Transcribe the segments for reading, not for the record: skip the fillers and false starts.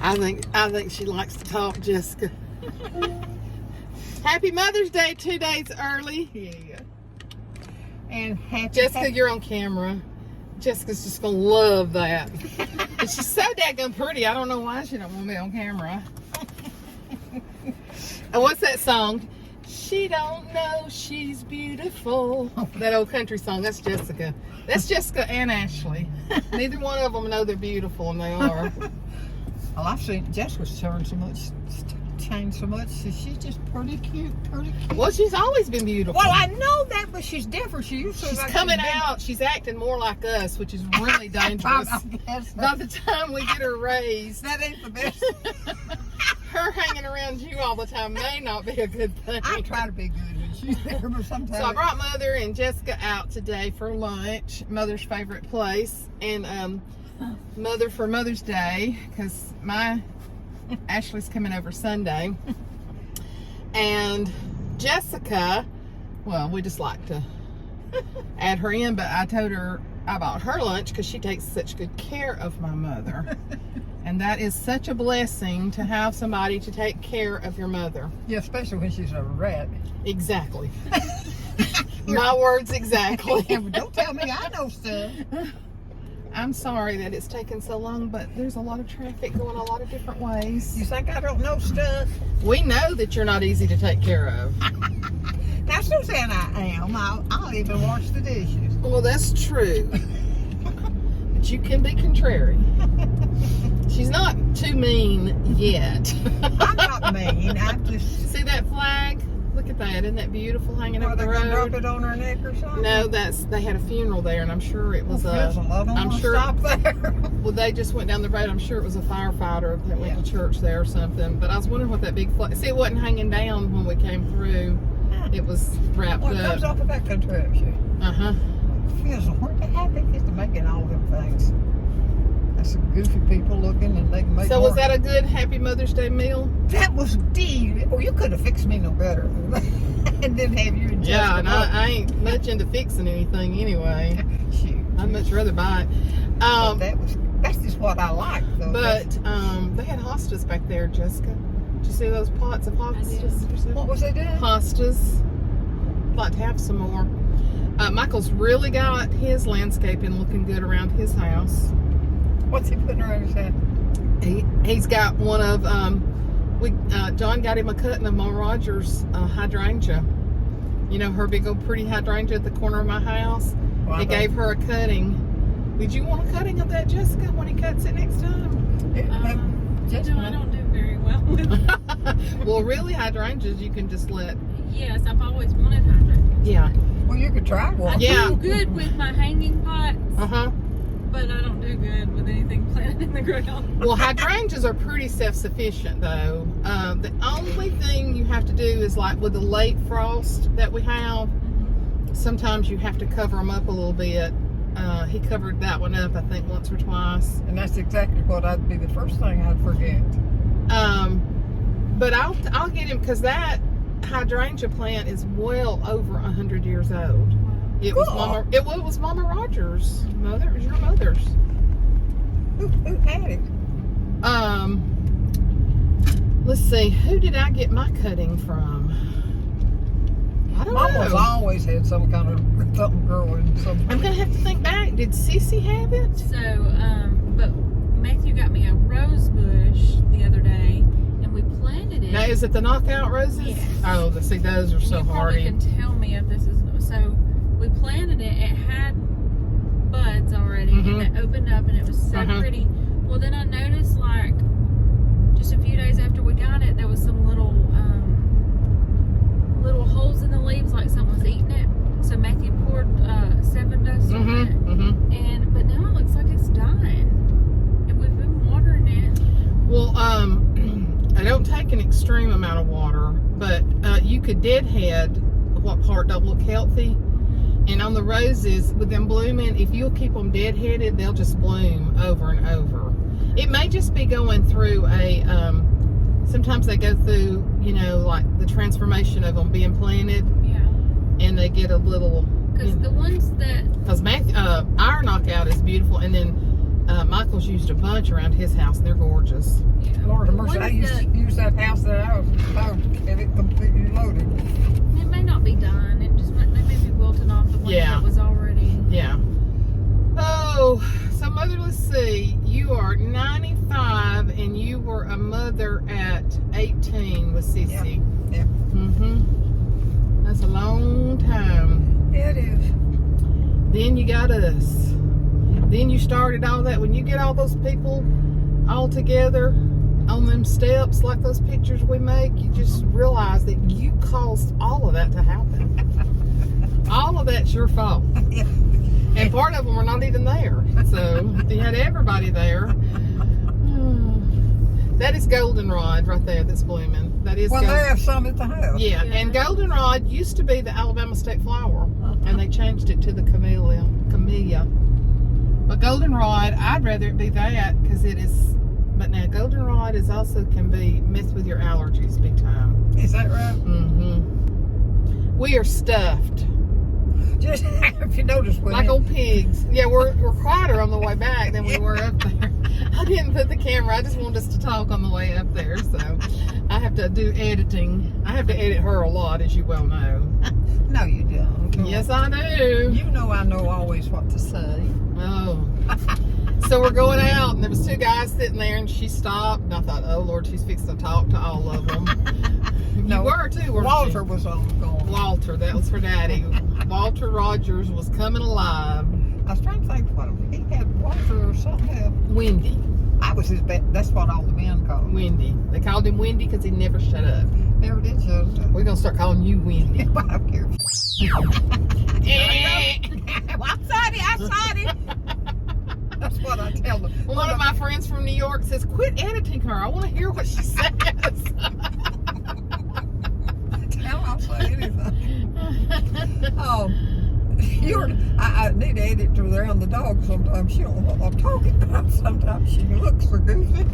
I think she likes to talk, Jessica. Happy Mother's Day 2 days early. Yeah. And Jessica, you're on camera. Jessica's just gonna love that. And she's so daggone pretty. I don't know why she don't want to be on camera. And what's that song? She don't know she's beautiful. That old country song. That's Jessica. That's Jessica and Ashley. Neither one of them know they're beautiful, and they are. Well, I've seen Jessica's changed so much. She's just pretty cute. Well, she's always been beautiful. Well, I know that, but she's different. She's coming out. She's acting more like us, which is really dangerous. By the time we get her raised, that ain't the best. Her hanging around you all the time may not be a good thing. I try to be good when she's there, but sometimes. So I brought Mother and Jessica out today for lunch, Mother's favorite place, and Mother for Mother's Day, because Ashley's coming over Sunday, and Jessica, well, we just like to add her in, but I told her I bought her lunch because she takes such good care of my mother. And that is such a blessing to have somebody to take care of your mother. Yeah, especially when she's a rat. Exactly. My words exactly. Don't tell me I know stuff. I'm sorry that it's taken so long, but there's a lot of traffic going a lot of different ways. You think I don't know stuff? We know that you're not easy to take care of. Now, Suzanne, I am. I'll even wash the dishes. Well, that's true. But you can be contrary. She's not too mean yet. I'm not mean. I just... See that flag? Look at that. Isn't that beautiful hanging over the road? Drop it on her neck or something? No, they had a funeral there, and I'm sure it was I'm sure. Stop there. Well, they just went down the road. I'm sure it was a firefighter that went to church there or something. But I was wondering what that big flag. See, it wasn't hanging down when we came through. It was wrapped up. It comes off of that contraption. Feels weren't they happy just to making all of them things? That's some goofy people looking, and they can make. So was that a good Happy Mother's Day meal? That was deep. Well, you could have fixed me no better, and then have you. Yeah, and I ain't much into fixing anything anyway. Shoot, I'd much rather buy it. That's just what I like, though. But they had hostas back there, Jessica. Did you see those pots of hostas? What was they doing? Hostas. I'd like to have some more. Michael's really got his landscaping looking good around his house. What's he putting around his head? He's got one of John got him a cutting of Maw Rogers hydrangea. You know, her big old pretty hydrangea at the corner of my house. He gave her a cutting. Would you want a cutting of that, Jessica, when he cuts it next time? I don't do very well with Well, really, hydrangeas you can just let. Yes, I've always wanted hydrangeas. Yeah. Well, you could try one. I do good with my hanging pots. But I don't do good with anything planted in the ground. Well, hydrangeas are pretty self-sufficient, though. The only thing you have to do is, like with the late frost that we have, sometimes you have to cover them up a little bit. He covered that one up, I think, once or twice. And that's exactly what I'd be the first thing I'd forget. But I'll get him, because that hydrangea plant is well over 100 years old. It was Mama Rogers' mother. It was your mother's. Who had it? Let's see. Who did I get my cutting from? I don't know. Mama's always had some kind of something growing. I'm gonna have to think back. Did Cece have it? So, but Matthew got me a rose bush the other day, and we planted it. Now, is it the knockout roses? Yes. Oh, see, those are so hardy. You probably can tell me if this is so. We planted it. It had buds already, and it opened up, and it was so pretty. Well, then I noticed, like, just a few days after we got it, there was some little holes in the leaves, like something was eating it. So Matthew poured Seven Dust on it, but now it looks like it's dying, and we've been watering it. Well, I don't take an extreme amount of water, but you could deadhead what part don't look healthy. And on the roses, with them blooming, if you'll keep them deadheaded, they'll just bloom over and over. It may just be going through sometimes they go through, you know, like the transformation of them being planted. Yeah. And they get a little. Because the ones that. Because our knockout is beautiful, and then Michael's used a bunch around his house, and they're gorgeous. Yeah. 18 with Sissy. Yeah. That's a long time. Yeah, it is. Then you got us. Then you started all that. When you get all those people all together on them steps, like those pictures we make, you just realize that you caused all of that to happen. All of that's your fault. Yeah. And part of them were not even there. So you had everybody there. That is goldenrod right there that's blooming. That is Well, they have some at the house. Yeah, and goldenrod used to be the Alabama state flower, and they changed it to the camellia. But goldenrod, I'd rather it be that because it is. But now goldenrod is also can be messed with your allergies big time. Is that right? We are stuffed Just if you notice, like old pigs. Yeah, we're quieter on the way back than we were up there. I didn't put the camera. I just wanted us to talk on the way up there, so I have to do editing. I have to edit her a lot, as you well know. No, you don't. Yes, I do. You know I know always what to say. Oh. So we're going out, and there was 2 guys sitting there, and she stopped, and I thought, oh, Lord, she's fixing to talk to all of them. No, you were, too, weren't Walter you? was on going. Walter, that was her daddy. Walter Rogers was coming alive. I was trying to think what he had, Walter or something else. Windy. I was his best. That's what all the men called him. Windy. They called him Windy because he never shut up. Never did shut up. We're going to start calling you Windy. Well, I'm careful. I'm sorry, That's what I tell them. One of my friends from New York says, quit editing her. I want to hear what she says. Tell I'll say anything. Oh, I need to edit to around the dog sometimes. She don't know what I'm talking about. Sometimes she looks so goofy.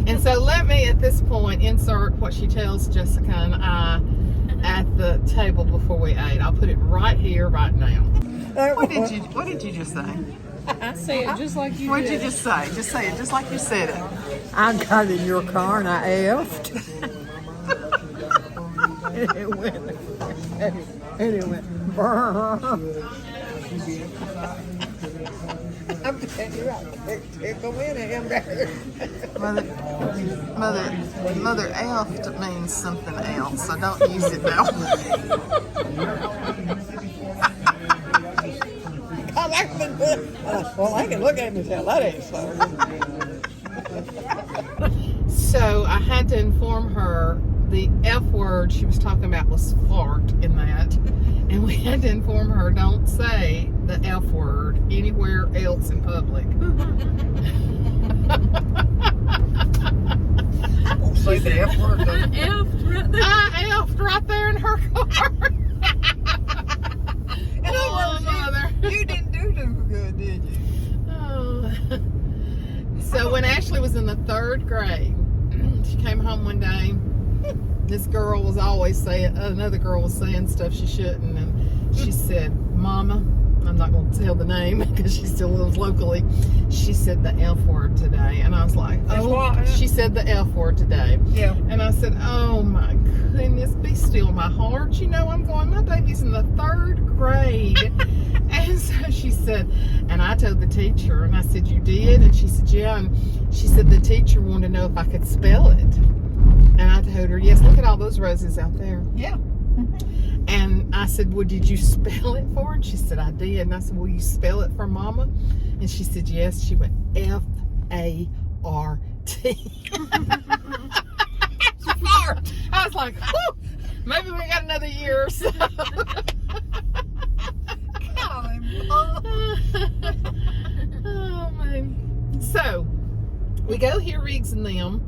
And so let me at this point insert what she tells Jessica and I at the table before we ate. I'll put it right here, right now. What did you just say? I say it just like you What did did. you just say? Just say it just like you said it. I got in your car and I effed. and it went, brrr. I'm telling you, I tickle in him there. Mother effed means something else, so don't use it now. Well, I can look at him and tell that ain't so. So I had to inform her the F word she was talking about was fart in that. And we had to inform her, don't say the F word anywhere else in public. I won't say the F word. I F'd right there in her car. In other words, Mother. you didn't do too good, did you? Oh. So when Ashley was in the 3rd grade, she came home one day. This girl was always saying, another girl was saying stuff she shouldn't, and she said, Mama, I'm not going to tell the name because she still lives locally. She said the F word today, and I was like, oh, she said the F word today. Yeah. And I said, oh my goodness, be still my heart. You know, I'm going, my baby's in the 3rd grade. And so she said, and I told the teacher, and I said, you did? And she said, yeah. And she said, the teacher wanted to know if I could spell it. And I told her, yes, look at all those roses out there. Yeah. And I said, well, did you spell it for her? And she said, I did. And I said, will you spell it for Mama? And she said, yes. She went, F-A-R-T. Fart. I was like, whew, maybe we got another year or so. Oh, man. So, we go hear Riggs and them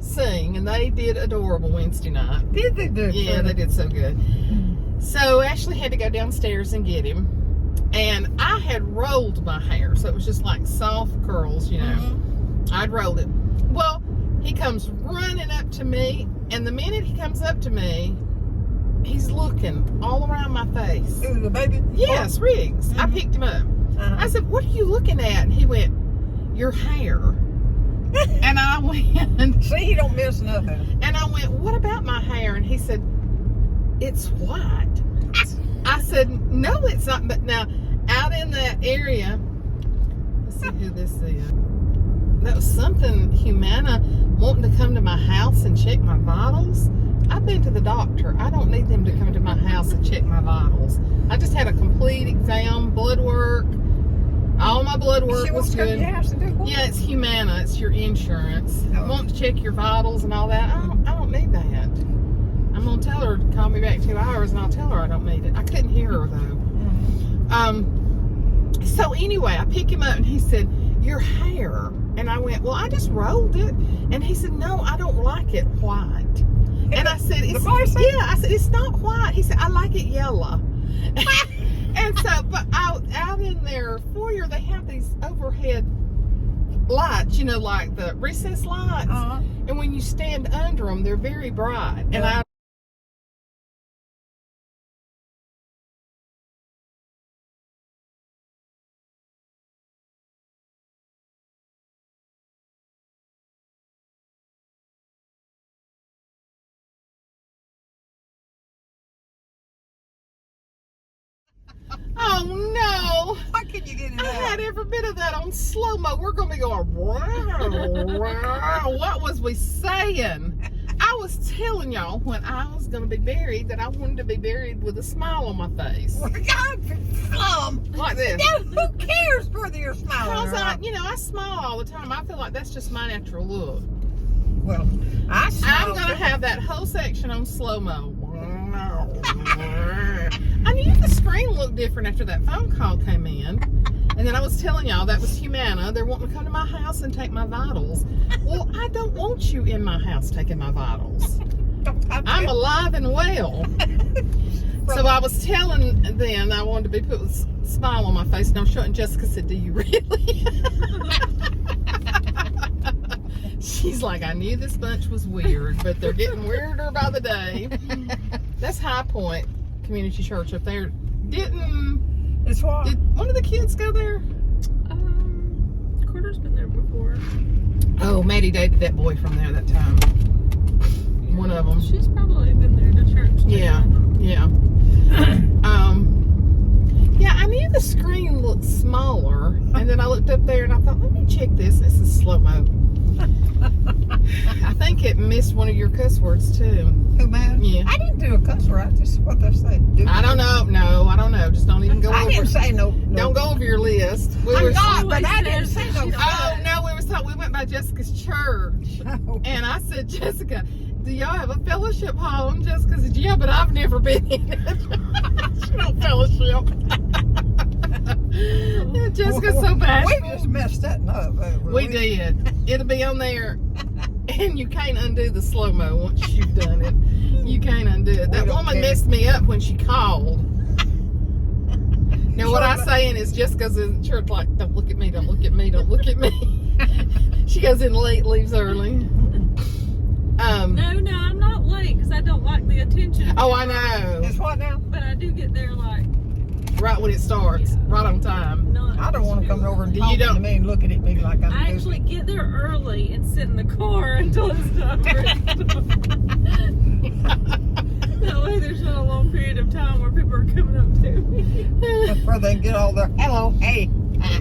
sing, and they did adorable Wednesday night. Did they do? Yeah, they did so good. So Ashley had to go downstairs and get him, and I had rolled my hair, so it was just like soft curls, you know. I'd rolled it. Well, he comes running up to me, and the minute he comes up to me, he's looking all around my face. It was a baby? Yes, Riggs. I picked him up. I said, what are you looking at? And he went, your hair. And I went, see, he don't miss nothing. And I went, what about my hair? And he said, it's white. I said, no, it's not. But now, out in that area, let's see who this is. That was something Humana wanting to come to my house and check my vitals. I've been to the doctor. I don't need them to come to my house and check my vitals. I just had a complete exam, blood work. All my blood work was good. To your house and do what? Yeah, it's Humana. It's your insurance. Oh. Want to check your vitals and all that. I don't need that. I'm going to tell her to call me back 2 hours, and I'll tell her I don't need it. I couldn't hear her, though. So anyway, I pick him up, and he said, your hair. And I went, well, I just rolled it. And he said, no, I don't like it white. And I said, I said, it's not white. He said, I like it yellow. And so, but out in their foyer, they have these overhead lights, you know, like the recess lights. And when you stand under them, they're very bright. And oh no! How can you get it I out? had every bit of that on slow mo. We're gonna be going. What was we saying? I was telling y'all when I was gonna be buried that I wanted to be buried with a smile on my face, like this. Who cares whether you're smiling Because or not? I smile all the time. I feel like that's just my natural look. Well, I smile. I'm gonna have that whole section on slow mo. I knew the screen looked different after that phone call came in. And then I was telling y'all that was Humana. They're wanting to come to my house and take my vitals. Well, I don't want you in my house taking my vitals. I'm alive and well. So I was telling them I wanted to be put with a smile on my face. And I'm showing Jessica said, do you really? She's like, I knew this bunch was weird, but they're getting weirder by the day. That's High Point Community Church up there. Did one of the kids go there? Carter's been there before. Oh, Maddie dated that boy from there that time. One of them. She's probably been there to church. Yeah. Yeah, I knew the screen looked smaller, and then I looked up there and I thought, let me check this. This is slow mo. I think it missed one of your cuss words too. Who, man? Yeah. I didn't do a cuss word. This is what they're saying. I don't know. No, I don't know. Just don't even go over. I didn't say no. Don't go over your list. I'm not, but I didn't say no. Oh no, we went by Jessica's church, and I said, Jessica, do y'all have a fellowship hall? And Jessica said, yeah, but I've never been in it. She don't fellowship. Jessica's so bashful. We just messed that up. We did. It'll be on there, and you can't undo the slow mo once you've done it. You can't undo it. That woman messed me up when she called. Now what I'm saying is Jessica's in church like, don't look at me, don't look at me, don't look at me. She goes in late, leaves early. No, I'm not late because I don't like the attention. Oh, I know. It's what now? But I do get there like Right when it starts, right on time. I don't want to come over and You talk don't- to me and looking at me like I'm I actually get there early and sit in the car until it's done. That way there's not a long period of time where people are coming up to me. before they get all their hello, hey.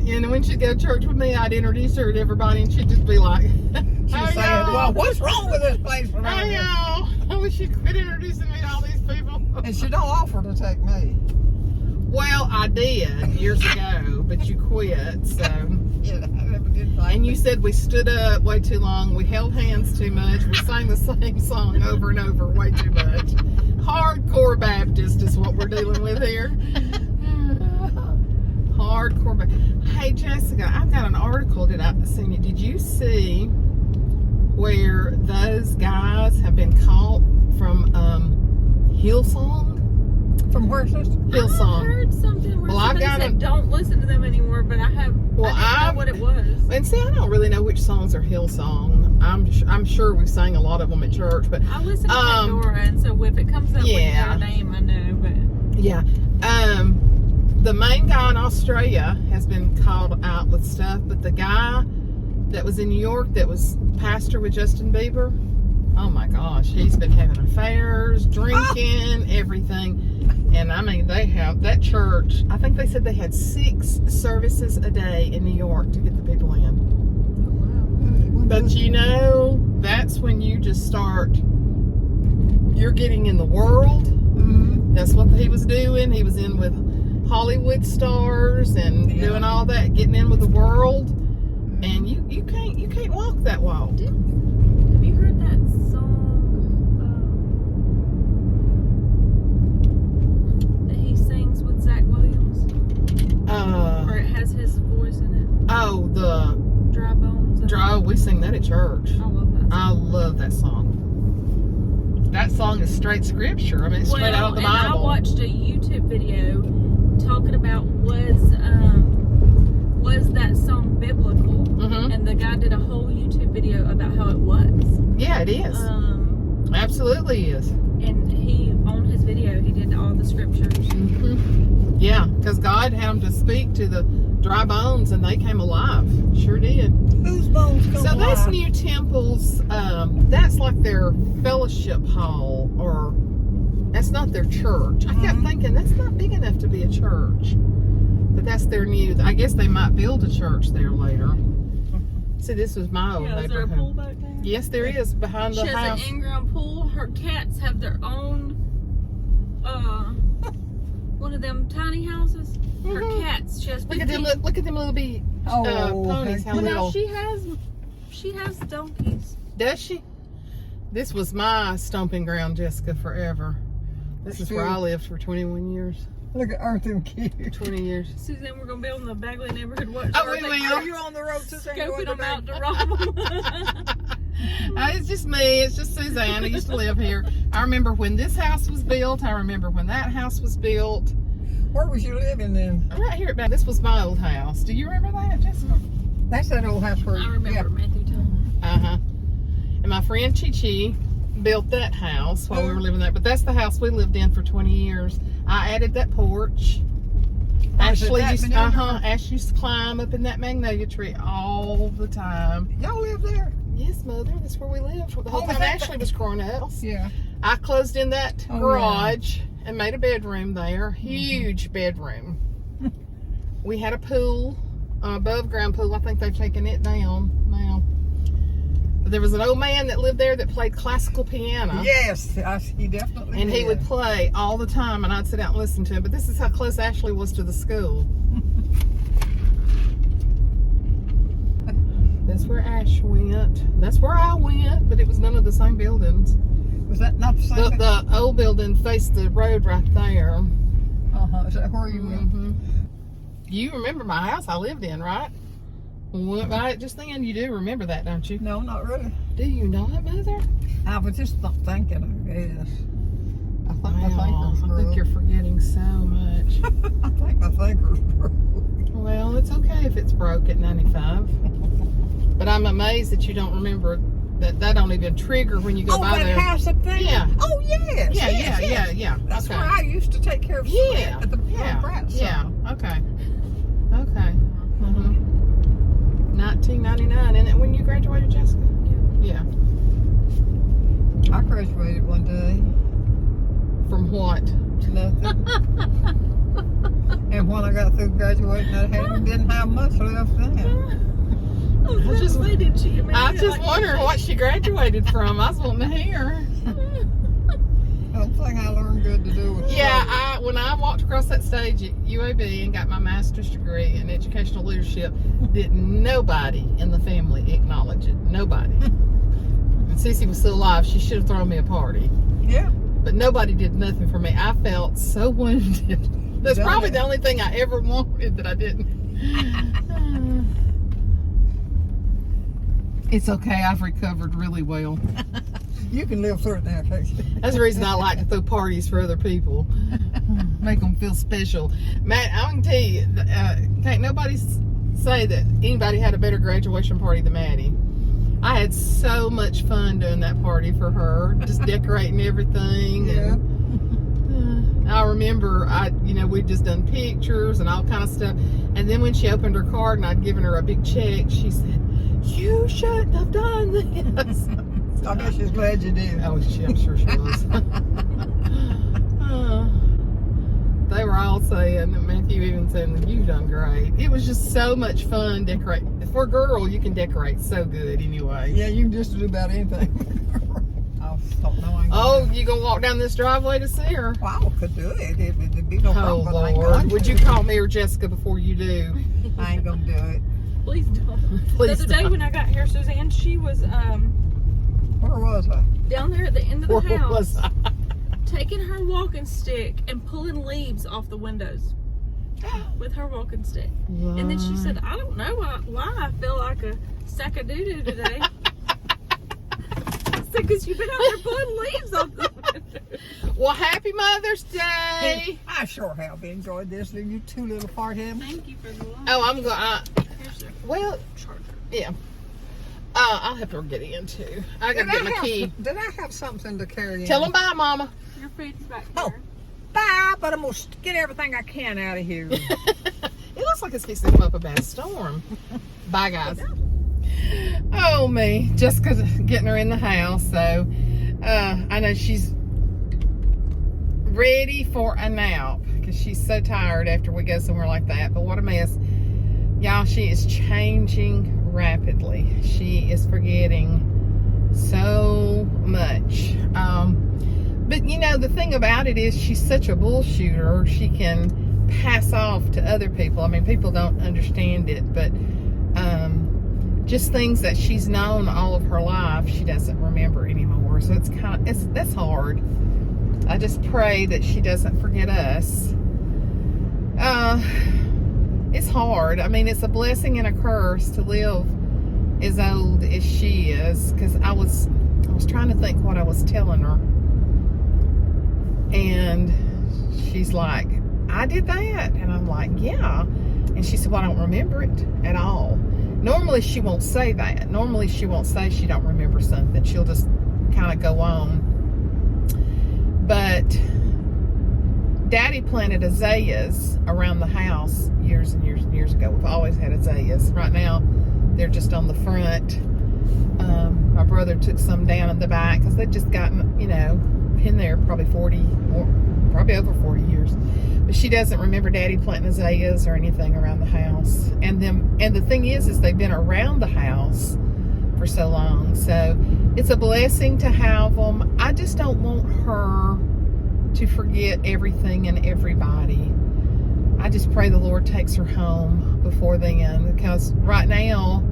And when she'd go to church with me, I'd introduce her to everybody, and she'd just be like, She's "Hey, saying, y'all. well, what's wrong with this place around Hey, here? y'all. I wish you'd quit introducing me to all these people." And she don't offer to take me. Well, I did years ago, but you quit, so. Yeah, I never did like And you said we stood up way too long, we held hands too much, we sang the same song over and over way too much. Hardcore Baptist is what we're dealing with here. Hardcore Baptist. Hey, Jessica, I've got an article that I've seen. Did you see where those guys have been caught from Hillsong? From where, sister? Hillsong. I heard something where Well, I've somebody got said a- don't listen to them anymore, but I didn't know what it was. And see, I don't really know which songs are Hillsong. I'm sure we sang a lot of them at church, but I listen to Dora, and so if it comes up with yeah. their name, I know. But yeah. The main guy in Australia has been called out with stuff, but the guy that was in New York that was pastor with Justin Bieber, oh my gosh, he's been having affairs, drinking, everything. And I mean, they have that church, I think they said they had 6 services a day in New York to get the people in. But you know, that start, you're getting in the world. Mm-hmm. That's what he was doing. He was in with Hollywood stars and doing all that, getting in with the world. And you can't walk that walk. Have you heard that song that he sings with Zach Williams? Or it has his voice in it. Oh, the Dry Bones. we sing that at church. I love that song. I love that song. That song is straight scripture. I mean, it's straight out of the Bible. And I watched a YouTube video talking about was that song biblical? Mm-hmm. And the guy did a whole YouTube video about how it was. Yeah, it is. Absolutely is. And he, on his video, he did all the scriptures. Mm-hmm. Yeah, because God had him to speak to the dry bones and they came alive. Sure did. Whose bones come So alive? that's New Temple's, that's like their fellowship hall, or that's not their church. I kept thinking that's not big enough to be a church. But that's their new, I guess they might build a church there later. See, this was my old Is there a neighborhood. pool back there? Yes, there is, behind the She has house. an in-ground pool. Her cats have their own, one of them tiny houses. Her Mhm. cats. She has Look at them, 15. look at them little bitty ponies. How Well, little. now she has donkeys. Does she? This was my stomping ground, Jessica, forever. This is where I lived for 21 years. Look at aren't them cute? 20 years. Suzanne, we're gonna be on the Bagley neighborhood watch. Oh, we will. Are you on the road to Scoping them out to rob them. It's just me. It's just Suzanne. I used to live here. I remember when this house was built. I remember when that house was built. Where was you living then? Right here at back. This was my old house. Do you remember that, Jessica? That's that old house where I remember Matthew telling me. Uh-huh. And my friend Chi built that house while we were living there. But that's the house we lived in for 20 years. I added that porch. Ashley used to climb up in that magnolia tree all the time. Y'all live there? Yes, Mother. That's where we lived the whole time Ashley was growing up. Yeah. I closed in that garage and made a bedroom there. Huge bedroom. We had a pool, above ground pool. I think they've taken it down now. But there was an old man that lived there that played classical piano. Yes, he definitely And did. he would play all the time, and I'd sit out and listen to him. But this is how close Ashley was to the school. That's where Ash went. That's where I went, but it was none of the same buildings. Was that not the same? The old building faced the road right there. Is that where you went? Mm-hmm. You remember my house I lived in, right? We went by it just then. You do remember that, don't you? No, not really. Do you know it, Mother? I was just not thinking, I guess. I think my Wow, fingers I broke. think you're forgetting so much. I think my fingers broke. Well, it's okay if it's broke at 95. But I'm amazed that you don't remember that. That don't even trigger when you go by that there. house up there? Yeah. Oh, yes. Yeah. That's Okay. where I used to take care of Yeah. at the Yeah. Brat Yeah. Shop. Okay. 1999, isn't it when you graduated, Jessica? Yeah. I graduated one day. From what? Nothing. And when I got through graduating, didn't have much left then. I just wondering what she graduated from. I was wanting to hear. I don't think I learned good to do with Yeah, when I walked across that stage at UAB and got my master's degree in educational leadership, did nobody in the family acknowledge it. Nobody. And Cece was still alive. She should have thrown me a party. Yeah. But nobody did nothing for me. I felt so wounded. That's probably the only thing I ever wanted that I didn't. It's okay. I've recovered really well. You can live through it now, can't you? That's the reason I like to throw parties for other people. Make them feel special. Matt, I can tell you, can't nobody say that anybody had a better graduation party than Maddie. I had so much fun doing that party for her, just decorating everything. Yeah. And, I remember, we'd just done pictures and all kind of stuff. And then when she opened her card and I'd given her a big check, she said, "You shouldn't have done this." I guess she's glad you did. Oh, I'm sure she was. They were all saying, and Matthew even saying, "You've done great." It was just so much fun decorating. For a girl, you can decorate so good anyway. Yeah, you can just do about anything. Don't know. I ain't Oh, gonna- you gonna walk down this driveway to see her? Wow, could do it. It'd be no Oh problem. But I ain't Lord, going would to. you call me or Jessica before you do? I ain't gonna do it. Please don't. Please The other day don't. when I got here, Suzanne, she was Where was I? down there at the end of the Where house, was I? taking her walking stick and pulling leaves off the windows with her walking stick. And then she said, I don't know why I feel like a sack of doo-doo today. I said, because you've been out there pulling leaves off the windows. Well, happy Mother's Day. I sure have enjoyed this. You two little partheads. Thank you for the love. Oh, I'm going. Here's the Well, charger. yeah. I'll have to get in too. I gotta get my key. Did I have something to carry in? Tell them bye, Mama. Your food's back Oh. there. Bye, but I'm going to get everything I can out of here. It looks like it's fixing to come up a bad storm. Bye, guys. Oh, me. Jessica's getting her in the house, so I know she's ready for a nap because she's so tired after we go somewhere like that. But what a mess. Y'all, she is changing rapidly. She is forgetting so much. But you know, the thing about it is she's such a bullshooter. She can pass off to other people. I mean, people don't understand it, but just things that she's known all of her life, she doesn't remember anymore. So it's that's hard. I just pray that she doesn't forget us. It's hard. I mean, it's a blessing and a curse to live as old as she is, because I was trying to think what I was telling her. And she's like, I did that. And I'm like, yeah. And she said, well, I don't remember it at all. Normally she won't say that. Normally she won't say she don't remember something. She'll just kind of go on. But Daddy planted azaleas around the house years and years and years ago. We've always had azaleas. Right now they're just on the front. My brother took some down in the back because they've just gotten, you know, in there probably probably over 40 years. But she doesn't remember Daddy planting azaleas or anything around the house. And the thing is they've been around the house for so long. So it's a blessing to have them. I just don't want her to forget everything and everybody. I just pray the Lord takes her home before then, because right now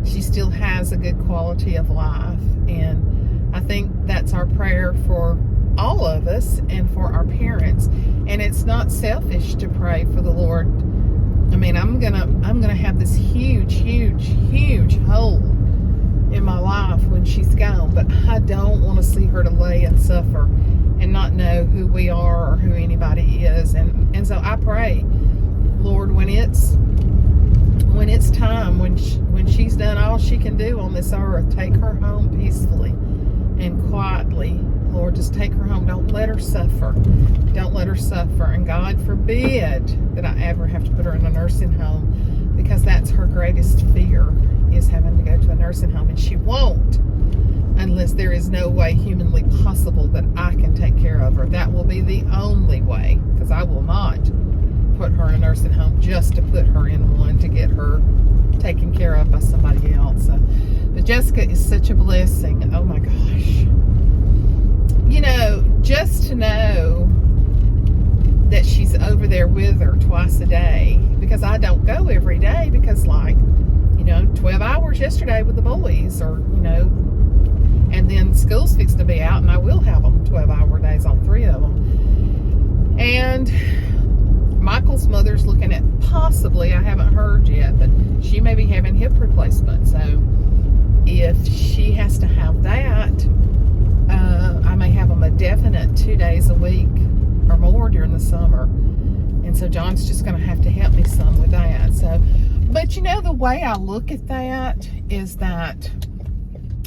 she still has a good quality of life. And I think that's our prayer for all of us and for our parents. And it's not selfish to pray for the Lord. I mean, I'm gonna have this huge hole in my life when she's gone, but I don't want to see her to lay and suffer and not know who we are or who anybody is. And so I pray, Lord, when it's time, when she's done all she can do on this earth, take her home peacefully and quietly. Lord, just take her home. Don't let her suffer. Don't let her suffer. And God forbid that I ever have to put her in a nursing home, because that's her greatest fear, is having to go to a nursing home. And she won't, unless there is no way humanly possible that I can take care of her. That will be the only way, because I will not put her in a nursing home just to put her in one to get her taken care of by somebody else. But Jessica is such a blessing. Oh my gosh. You know, just to know that she's over there with her twice a day, because I don't go every day, because, like, you know, 12 hours yesterday with the boys, or, you know, and then school's fixed to be out, and I will have them 12-hour days on 3 of them. And Michael's mother's looking at possibly, I haven't heard yet, but she may be having hip replacement. So if she has to have that, I may have them a definite 2 days a week or more during the summer. And so John's just going to have to help me some with that. So, but you know, the way I look at that is that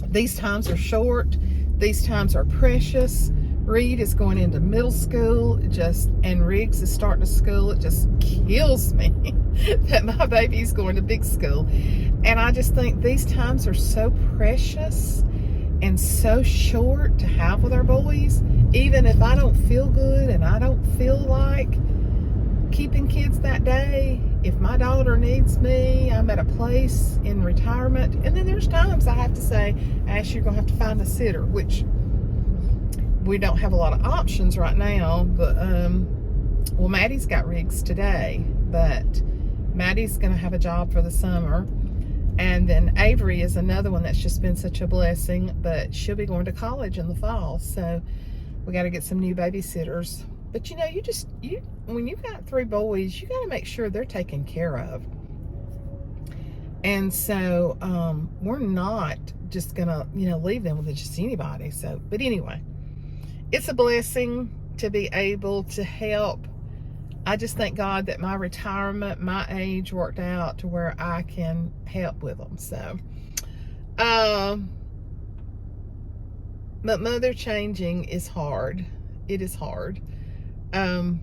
these times are short. These times are precious. Reed is going into middle school, and Riggs is starting to school. It just kills me that my baby's going to big school. And I just think these times are so precious and so short to have with our boys. Even if I don't feel good and I don't feel like keeping kids that day, if my daughter needs me, I'm at a place in retirement. And then there's times I have to say, Ash, you're going to have to find a sitter, which we don't have a lot of options right now. But well, Maddie's got Riggs today, but Maddie's going to have a job for the summer. And then Avery is another one that's just been such a blessing, but she'll be going to college in the fall. So we got to get some new babysitters. But you know, when you've got 3 boys, you got to make sure they're taken care of. And so we're not just going to, leave them with just anybody. So, but anyway, it's a blessing to be able to help. I just thank God that my retirement, my age worked out to where I can help with them. So, but mother changing is hard. It is hard. So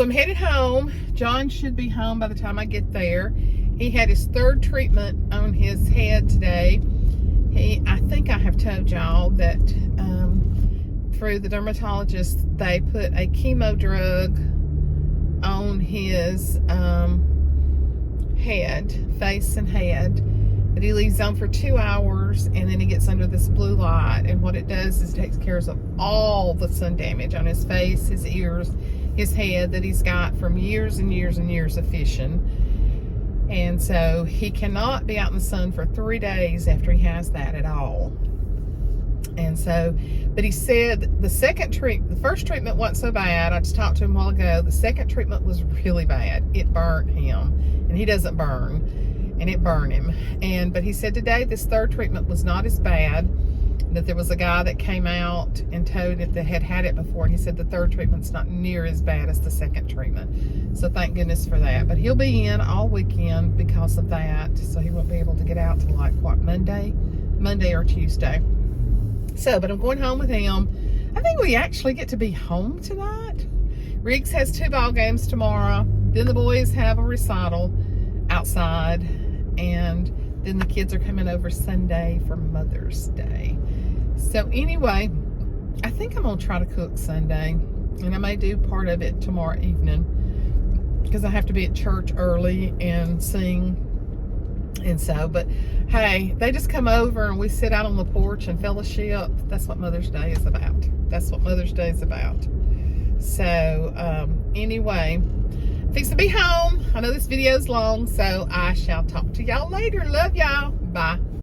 I'm headed home. John should be home by the time I get there. He had his 3rd treatment on his head today. I think I have told y'all that through the dermatologist, they put a chemo drug on his head, face and head, that he leaves on for 2 hours, and then he gets under this blue light, and what it does is it takes care of all the sun damage on his face, his ears, his head that he's got from years and years and years of fishing. And so he cannot be out in the sun for 3 days after he has that at all. And so, but he said the first treatment wasn't so bad. I just talked to him a while ago. The second treatment was really bad. It burnt him, and he doesn't burn, and it burned him. But he said today this 3rd treatment was not as bad. That there was a guy that came out and told it that had it before, and he said the 3rd treatment's not near as bad as the 2nd treatment. So thank goodness for that. But he'll be in all weekend because of that, so he won't be able to get out till Monday or Tuesday. So, but I'm going home with him. I think we actually get to be home tonight. Riggs has 2 ball games tomorrow. Then the boys have a recital outside, and then the kids are coming over Sunday for Mother's Day. So anyway, I think I'm going to try to cook Sunday, and I may do part of it tomorrow evening because I have to be at church early and sing. And so, but hey, they just come over and we sit out on the porch and fellowship. That's what Mother's Day is about. That's what Mother's Day is about. So anyway, fix to be home. I know this video is long, so I shall talk to y'all later. Love y'all. Bye.